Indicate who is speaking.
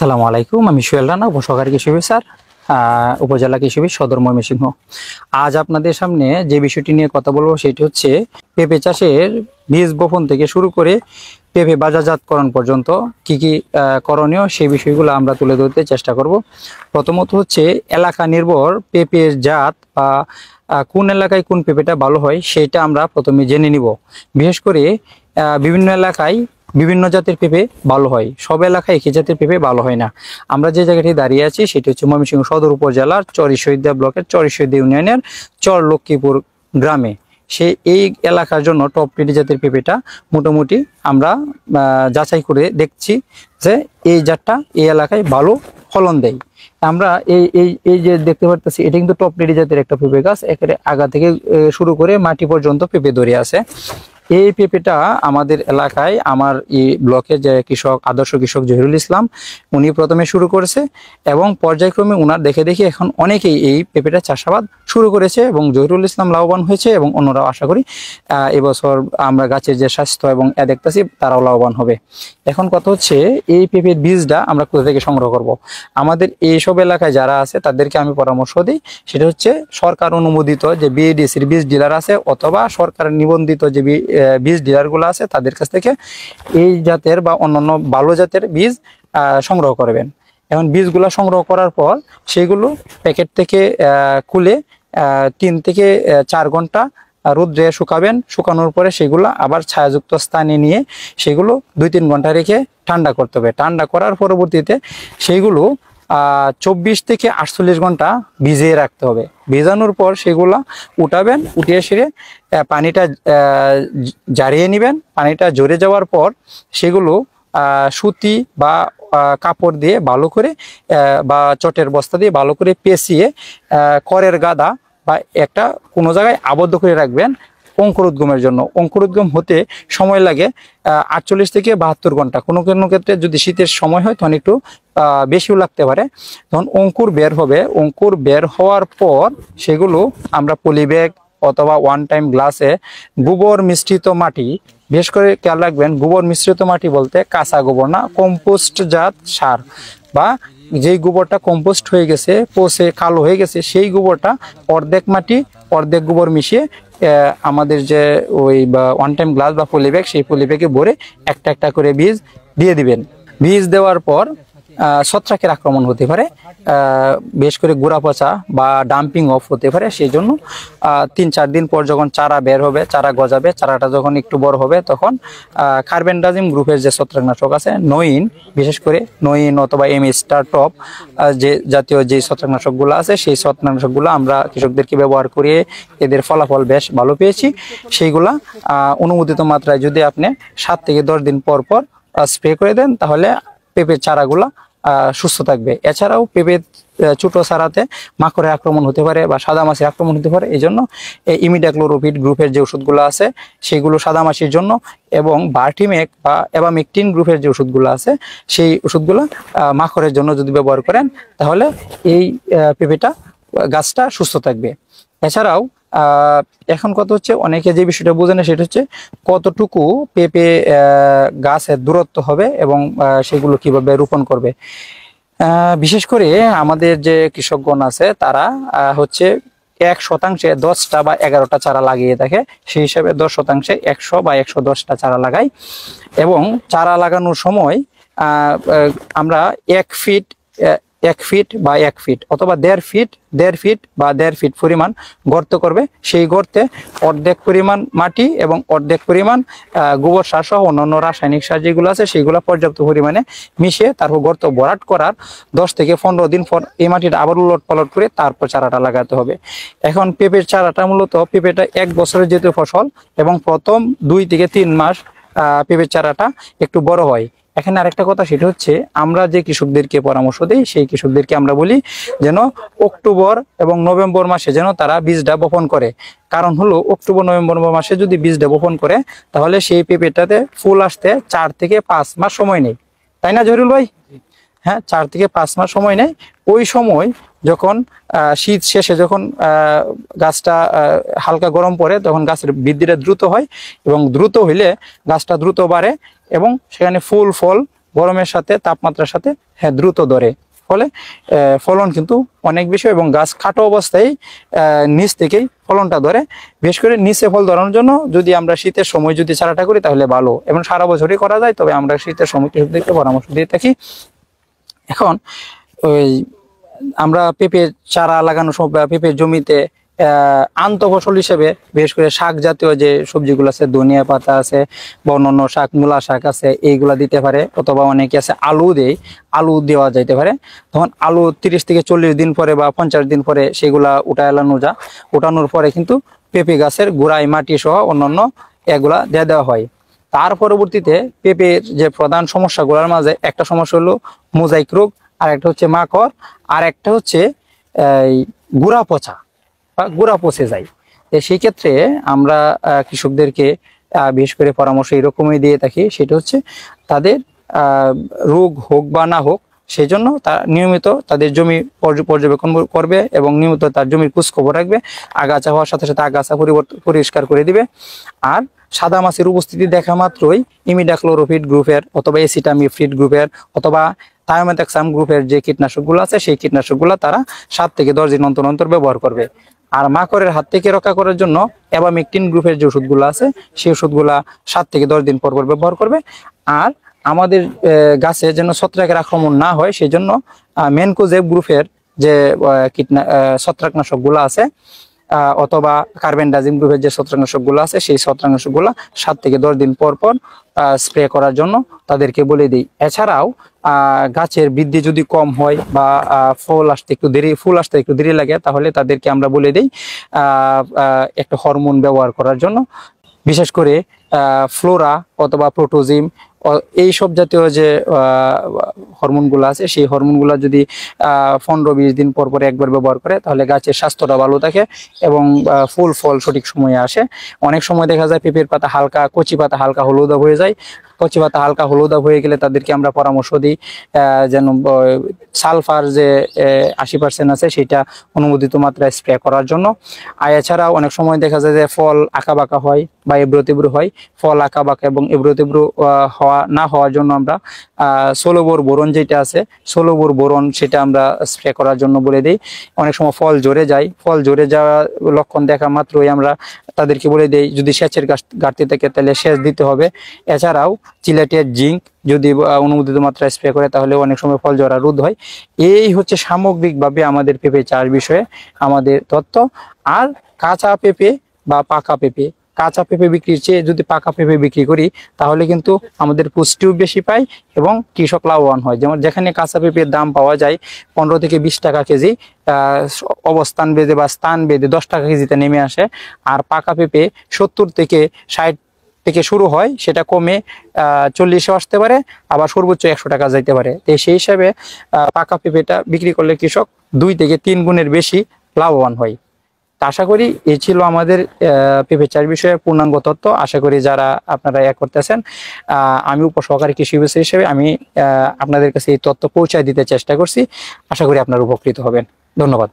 Speaker 1: আসসালামু আলাইকুম, আমি সোহেল রানা, উপসহকারী কৃষি অফিসার, উপজেলা কৃষি অফিস সদর ময়মনসিংহ। আজ আপনাদের সামনে যে বিষয়টি নিয়ে কথা বলবো সেটি হচ্ছে পেঁপে চাষের বীজ বপন থেকে শুরু করে পেঁপে বাজারজাতকরণ পর্যন্ত কি কি করণীয় সেই বিষয়গুলো আমরা তুলে ধরতে চেষ্টা করব। প্রথমত হচ্ছে এলাকা নির্ভর পেঁপের জাত বা কোন এলাকায় কোন পেঁপেটা ভালো হয় সেটা আমরা প্রথমে জেনে নিব। বিশেষ করে বিভিন্ন এলাকায় বিভিন্ন জাতের পেঁপে ভালো হয়, সব এলাকায় একই জাতের পেঁপে ভালো হয় না। আমরা যে জায়গাটি দাঁড়িয়ে আছি সেটি হচ্ছে ময়মনসিংহ সদর উপজেলার চর-ই-শহীদিয়া ব্লকের চর-ই-শহীদিয়া ইউনিয়নের চর লক্ষ্মীপুর গ্রামে। এই এলাকার জন্য টপ রেডি জাতের পেঁপেটা মোটামুটি আমরা যাচাই করে দেখছি যে এই জাতটা এই এলাকায় ভালো ফলন দেয়। আমরা এই এই এই যে দেখতে পারতেছি এটা কিন্তু টপ রেডি জাতের একটা পেঁপে গাছ, একেবারে আগা থেকে শুরু করে মাটি পর্যন্ত পেঁপে ধরে আছে। এই পেঁপেটা আমাদের এলাকায় আমার এই ব্লকের যে কৃষক আদর্শ কৃষক জহিরুল ইসলাম উনি প্রথমে শুরু করেছে এবং পর্যায়ক্রমে উনার দেখে দেখে এখন অনেকেই এই পেঁপেটা চাষাবাদ শুরু করেছে এবং জহিরুল ইসলাম লাভবান হয়েছে এবং অন্যরাও আশা করি এবছর আমরা গাছের যে স্বাস্থ্য এবং দেখতেছি তারাও লাভবান হবে। এখন কথা হচ্ছে এই পেঁপের বীজটা আমরা কোথা থেকে সংগ্রহ করব। আমাদের এইসব এলাকায় যারা আছে তাদেরকে আমি পরামর্শ দিই, সেটা হচ্ছে সরকার অনুমোদিত যে বিএডিসির বীজ ডিলার আছে অথবা সরকার নিবন্ধিত যে বীজ ডিলারগুলো আছে তাদের কাছ থেকে এই জাতের বা অন্যান্য ভালো জাতের বীজ সংগ্রহ করবেন। এখন বীজগুলো সংগ্রহ করার পর সেগুলো প্যাকেট থেকে খুলে 3 থেকে 4 ঘন্টা রোদ্রে শুকাবেন। শুকানোর পরে সেগুলো আবার ছায়াযুক্ত স্থানে নিয়ে সেগুলো 2-3 ঘন্টা রেখে ঠান্ডা করতে হবে। ঠান্ডা করার পরবর্তীতে সেইগুলো 24 থেকে 48 ঘন্টা ভিজিয়ে রাখতে হবে। ভেজানোর পর সেগুলা উঠাবেন, উঠিয়ে সেরে পানিটা ঝারিয়ে নেবেন। পানিটা ঝরে যাওয়ার পর সেগুলো সুতি বা কাপড় দিয়ে ভালো করে বা চটের বস্তা দিয়ে ভালো করে পেঁচিয়ে খড়ের গাদা বা একটা কোনো জায়গায় আবদ্ধ করে রাখবেন অঙ্কুরোদ্গমের জন্য। অঙ্কুরোদ্গম হতে সময় লাগে 48 থেকে 72 ঘন্টা। কোনো কোনো ক্ষেত্রে যদি শীতের সময় হয় তখন একটু বেশিও লাগতে পারে। তখন অঙ্কুর বের হবে। অঙ্কুর বের হওয়ার পর সেগুলো আমরা পলিব্যাগ অথবা ওয়ান টাইম গ্লাসে গোবর মিশ্রিত মাটি, বিশেষ করে খেয়াল রাখবেন গোবর মিশ্রিত মাটি বলতে কাঁচা গোবর না, কম্পোস্ট জাত সার বা যেই গোবরটা কম্পোস্ট হয়ে গেছে পচে কালো হয়ে গেছে সেই গোবরটা অর্ধেক মাটি অর্ধেক গোবর মিশিয়ে আমাদের যে ওই বা ওয়ান টাইম গ্লাস বা পলিব্যাগ সেই পলিব্যাগে ভরে একটা একটা করে বীজ দিয়ে দিবেন। বীজ দেওয়ার পর ছত্রাকের আক্রমণ হতে পারে, বেশ করে গোড়া পচা বা ডাম্পিং অফ হতে পারে। সেই জন্য 3-4 দিন পর যখন চারা বের হবে, চারা গজাবে, চারাটা যখন একটু বড় হবে তখন কার্বেন্ডাজিম গ্রুপের যে ছত্রাকনাশক আছে নইন, বিশেষ করে নইন অথবা এমএস্টার টপ যে জাতীয় যে ছত্রাকনাশকগুলো আছে সেই ছত্রাকনাশকগুলো আমরা কৃষকদেরকে ব্যবহার করে এদের ফলাফল বেশ ভালো পেয়েছি। সেইগুলা অনুমোদিত মাত্রায় যদি আপনি 7 থেকে 10 দিন পর পর স্প্রে করে দেন তাহলে পেঁপের চারাগুলা সুস্থ থাকবে। এছাড়াও পেঁপের ছোট চারাতে মাকড়ের আক্রমণ হতে পারে বা সাদামাছির আক্রমণ হতে পারে। এই জন্য ইমিডাক্লোরোপিড গ্রুপের যে ওষুধগুলো আছে সেগুলো সাদামাছির জন্য এবং বার্টিমেক বা এবামেকটিন গ্রুপের যে ওষুধগুলো আছে সেই ওষুধগুলো মাকড়ের জন্য যদি ব্যবহার করেন তাহলে এই পেঁপেটা গাছটা সুস্থ থাকবে। এছাড়াও এখন কথা হচ্ছে অনেকে যে বিষয়টা বোঝে না সেটা হচ্ছে কতটুকু পেঁপে গাছের দূরত্ব হবে এবং সেগুলো কিভাবে রোপণ করবে। বিশেষ করে আমাদের যে কৃষকগণ আছে তারা হচ্ছে 1% 10টা বা 11টা চারা লাগিয়ে থাকে। সেই হিসাবে 10% 100 বা 110টা চারা লাগাই এবং চারা লাগানোর সময় আমরা 1 ফিট বা 1 ফিট অথবা 1.5 ফিট বা 1.5 ফিট পরিমাণ গর্ত করবে। সেই গর্তে অর্ধেক পরিমাণ মাটি এবং অর্ধেক পরিমাণ গোবর সার সহ অন্যান্য রাসায়নিক সার যেগুলো আছে সেগুলো পর্যাপ্ত পরিমাণে মিশিয়ে তারপর গর্ত ভরাট করার 10 থেকে 15 দিন পর এই মাটিটা আবার উলট পালট করে তারপর চারাটা লাগাতে হবে। এখন পেঁপের চারাটা মূলত পেঁপেটা 1 বছরের জাতীয় ফসল এবং প্রথম 2 থেকে 3 মাস পেঁপের চারাটা একটু বড় হয়। এখানে আরেকটা কথা সেটা হচ্ছে আমরা যে কৃষকদেরকে পরামর্শ দিই সেই কৃষকদেরকে আমরা বলি যেন অক্টোবর এবং নভেম্বর মাসে যেন তারা বীজটা বপন করে। কারণ হলো অক্টোবর নভেম্বর মাসে যদি বীজটা বপন করে তাহলে সেই পেঁপেটাতে ফুল আসতে 4 থেকে 5 মাস সময় নেই, তাই না জহিরুল ভাই? হ্যাঁ, 4 থেকে 5 মাস সময় নেই। ওই সময় যখন শীত শেষে যখন গাছটা হালকা গরম পড়ে তখন গাছের বৃদ্ধিটা দ্রুত হয় এবং দ্রুত হইলে গাছটা দ্রুত বাড়ে এবং সেখানে ফুল ফল গরমের সাথে তাপমাত্রার সাথে দ্রুত ধরে, ফলে ফলন কিন্তু অনেক বেশি এবং গাছ খাটো অবস্থায় নিচ থেকেই ফলনটা ধরে। বিশেষ করে নিচে ফল ধরানোর জন্য যদি আমরা শীতের সময় যদি চারাটা করি তাহলে ভালো, এবং সারা বছরই করা যায়, তবে আমরা শীতের সময় কৃষকদেরকে পরামর্শ দিয়ে থাকি। এখন ওই আমরা পেঁপে চারা লাগানোর সময় বা পেঁপের জমিতে আন্ত ফসল হিসেবে বিশেষ করে শাক জাতীয় যে সবজিগুলো আছে, ধনিয়া পাতা আছে বা অন্যান্য শাক, মূলা শাক আছে, এইগুলা দিতে পারে। অথবা অনেকে আছে আলু দেয়, আলু দেওয়া যাইতে পারে। তখন আলু 30 থেকে 40 দিন পরে বা 50 দিন পরে সেগুলা উঠানোর পরে কিন্তু পেঁপে গাছের গোড়ায় মাটি সহ অন্যান্য এগুলা দিয়ে দেওয়া হয়। তার পরবর্তীতে পেঁপের যে প্রধান সমস্যাগুলোর মাঝে একটা সমস্যা হলো মোজাইক রোগ, আর একটা হচ্ছে মাকড়, আর একটা হচ্ছে গুড়া পচা বা গুড়া পচে যায়। সেই ক্ষেত্রে আমরা কৃষকদেরকে বিশেষ করে পরামর্শ এরকমই দিয়ে থাকি, সেটা হচ্ছে তাদের রোগ হোক বা না হোক, সেই জন্য নিয়মিত তাদের জমি পর্যবেক্ষণ করবে এবং নিয়মিত তার জমির খোঁজখবর রাখবে। আগাছা হওয়ার সাথে সাথে আগাছা পরিষ্কার করে দিবে। আর সাদা মাছের উপস্থিতি দেখা মাত্রই ইমিডাক্লোরোপিড গ্রুপের অথবা এসিটামিপ্রিড গ্রুপের অথবা থায়োমেথাক্সাম গ্রুপের যে কীটনাশকগুলো আছে, সেই কীটনাশকগুলো তারা 7 থেকে 10 দিন অন্তর অন্তর ব্যবহার করবে। আর মাকড়ের হাত থেকে রক্ষা করার জন্য অ্যাবামেকটিন গ্রুপের যে ওষুধগুলো আছে, সেই ওষুধগুলা 7 থেকে 10 দিন পর পর ব্যবহার করবে। আর আমাদের গাছে যেন ছত্রাকের আক্রমণ না হয়, সেই জন্য মেনকোজেব গ্রুপের যে ছত্রাকনাশকগুলো আছে অথবা কার্বেন্ডাজিম গ্রুপের যে ছত্রাকনাশকগুলো আছে, সেই ছত্রাকনাশকগুলো 7 থেকে 10 দিন পর পর স্প্রে করার জন্য তাদেরকে বলে দিই। এছাড়াও গাছের বৃদ্ধি যদি কম হয় বা ফুল আসতে একটু দেরি লাগে, তাহলে তাদেরকে আমরা বলে দিই একটা হরমোন ব্যবহার করার জন্য। বিশেষ করে ফ্লোরা অথবা প্রোটোজিম এই সব জাতীয় যে হরমোনগুলো আছে, সেই হরমোনগুলো যদি 15-20 দিন পর পর একবার ব্যবহার করে, তাহলে গাছের স্বাস্থ্যটা ভালো থাকে এবং ফুল ফল সঠিক সময়ে আসে। অনেক সময় দেখা যায় পেঁপের পাতা কচি পাতা হালকা হলুদাভ হয়ে যায়। কচি পাতা হালকা হলুদাভ হয়ে গেলে তাদেরকে আমরা পরামর্শ দিই যেন সালফার যে 80% আছে সেটা অনুমোদিত মাত্রায় স্প্রে করার জন্য। আর এছাড়াও অনেক সময় দেখা যায় যে ফল আঁকাবাঁকা হয় বা এবড়ো-তেবড়ো হয়। ফল আঁকাবাঁকা এবং এবড়ো-তেবড়ো না হওয়ার জন্য আমরা ষোলোবোর বোরন যেটা আছে, ষোলোবোর বোরন সেটা আমরা স্প্রে করার জন্য বলে দিই। অনেক সময় ফল ঝরে যায়, ফল ঝরে যাওয়া লক্ষণ দেখা মাত্রই আমরা তাদেরকে বলে দেই যদি সেচের ঘাটতি থাকে তাহলে সেচ দিতে হবে। এছাড়াও চিলেটের জিঙ্ক যদি অনুমোদিত মাত্রায় স্প্রে করে, তাহলে অনেক সময় ফল ঝরা রোধ হয়। এই হচ্ছে সামগ্রিকভাবে আমাদের পেঁপে চাষ বিষয়ে আমাদের তথ্য। আর কাঁচা পেঁপে বা পাকা পেঁপে, কাঁচা পেঁপে বিক্রির চেয়ে যদি পাকা পেঁপে বিক্রি করি, তাহলে কিন্তু আমাদের পুষ্টিও বেশি পাই এবং কৃষক লাভবান হয়। যেমন যেখানে কাঁচা পেঁপের দাম পাওয়া যায় 15 থেকে 20 টাকা কেজি, অবস্থান বেঁধে বা স্থান বেঁধে 10 টাকা কেজিতে নেমে আসে। আর পাকা পেঁপে 70 থেকে 60 থেকে শুরু হয়, সেটা কমে 40-এ আসতে পারে, আবার সর্বোচ্চ 100 টাকা যাইতে পারে। তো সেই হিসাবে পাকা পেঁপেটা বিক্রি করলে কৃষক 2 থেকে 3 গুণের বেশি লাভবান হয়। আশা করি এই ছিল আমাদের পেঁপে চাষ বিষয়ে পূর্ণাঙ্গ তথ্য। আশা করি যারা আপনারা করতেছেন, আমি উপসহকারী কৃষি অফিসার হিসেবে আমি আপনাদের কাছে এই তথ্য পৌঁছায় দিতে চেষ্টা করছি। আশা করি আপনারা উপকৃত হবেন। ধন্যবাদ।